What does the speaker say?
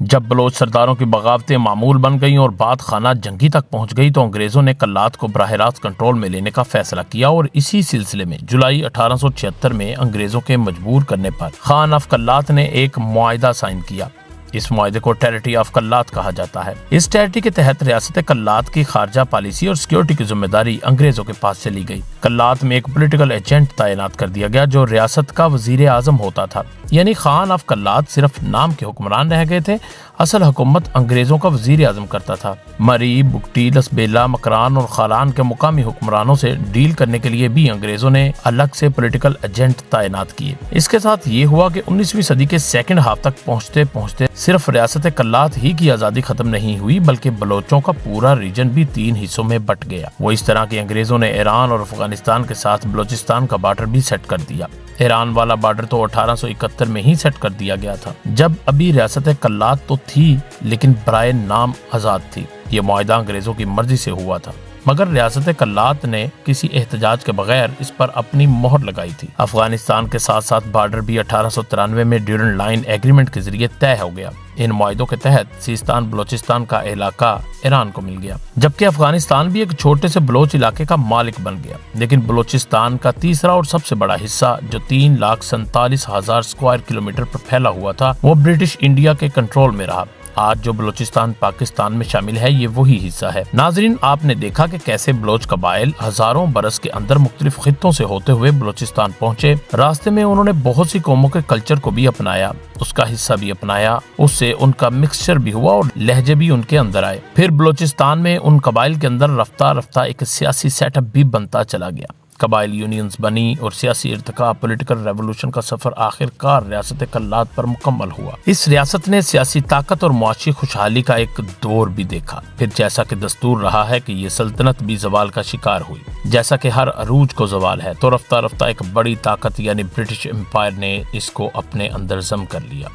جب بلوچ سرداروں کی بغاوتیں معمول بن گئیں اور بات خانہ جنگی تک پہنچ گئی تو انگریزوں نے کلات کو براہ راست کنٹرول میں لینے کا فیصلہ کیا اور اسی سلسلے میں جولائی 1876 میں انگریزوں کے مجبور کرنے پر خان آف کلات نے ایک معاہدہ سائن کیا۔ اس معاہدے کو ٹیریٹری آف کلات کہا جاتا ہے۔ اس ٹیریٹری کے تحت ریاست کلات کی خارجہ پالیسی اور سیکیورٹی کی ذمہ داری انگریزوں کے پاس چلی گئی۔ کلات میں ایک پولیٹیکل ایجنٹ تعینات کر دیا گیا جو ریاست کا وزیر اعظم ہوتا تھا، یعنی خان آف کلات صرف نام کے حکمران رہ گئے تھے، اصل حکومت انگریزوں کا وزیر اعظم کرتا تھا۔ مری، بگٹی، لسبیلا، مکران اور خالان کے مقامی حکمرانوں سے ڈیل کرنے کے لیے بھی انگریزوں نے الگ سے پولیٹیکل ایجنٹ تعینات کیے۔ اس کے ساتھ یہ ہوا کہ 19ویں صدی کے سیکنڈ ہاف تک پہنچتے پہنچتے صرف ریاست کلات ہی کی آزادی ختم نہیں ہوئی بلکہ بلوچوں کا پورا ریجن بھی 3 حصوں میں بٹ گیا۔ وہ اس طرح کہ انگریزوں نے ایران اور افغانستان کے ساتھ بلوچستان کا بارڈر بھی سیٹ کر دیا۔ ایران والا بارڈر تو 1871 میں ہی سیٹ کر دیا گیا تھا، جب ابھی ریاست کلات تو تھی لیکن برائے نام آزاد تھی۔ یہ معاہدہ انگریزوں کی مرضی سے ہوا تھا، مگر ریاست کلات نے کسی احتجاج کے بغیر اس پر اپنی مہر لگائی تھی۔ افغانستان کے ساتھ ساتھ بارڈر بھی 1893 میں ڈیورنڈ لائن ایگریمنٹ کے ذریعے طے ہو گیا۔ ان معاہدوں کے تحت سیستان بلوچستان کا علاقہ ایران کو مل گیا، جبکہ افغانستان بھی ایک چھوٹے سے بلوچ علاقے کا مالک بن گیا۔ لیکن بلوچستان کا تیسرا اور سب سے بڑا حصہ جو 3,47,000 اسکوائر کلومیٹر پر پھیلا ہوا تھا وہ برٹش انڈیا کے کنٹرول میں رہا۔ آج جو بلوچستان پاکستان میں شامل ہے یہ وہی حصہ ہے۔ ناظرین، آپ نے دیکھا کہ کیسے بلوچ قبائل ہزاروں برس کے اندر مختلف خطوں سے ہوتے ہوئے بلوچستان پہنچے۔ راستے میں انہوں نے بہت سی قوموں کے کلچر کو بھی اپنایا، اس کا حصہ بھی اپنایا، اس سے ان کا مکسچر بھی ہوا اور لہجے بھی ان کے اندر آئے۔ پھر بلوچستان میں ان قبائل کے اندر رفتہ رفتہ ایک سیاسی سیٹ اپ بھی بنتا چلا گیا۔ قبائل یونینز بنی اور سیاسی ارتقاء، پولیٹیکل ریولوشن کا سفر آخر کار ریاست کلات پر مکمل ہوا۔ اس ریاست نے سیاسی طاقت اور معاشی خوشحالی کا ایک دور بھی دیکھا۔ پھر جیسا کہ دستور رہا ہے کہ یہ سلطنت بھی زوال کا شکار ہوئی۔ جیسا کہ ہر عروج کو زوال ہے، تو رفتہ رفتہ ایک بڑی طاقت یعنی برٹش امپائر نے اس کو اپنے اندر ضم کر لیا۔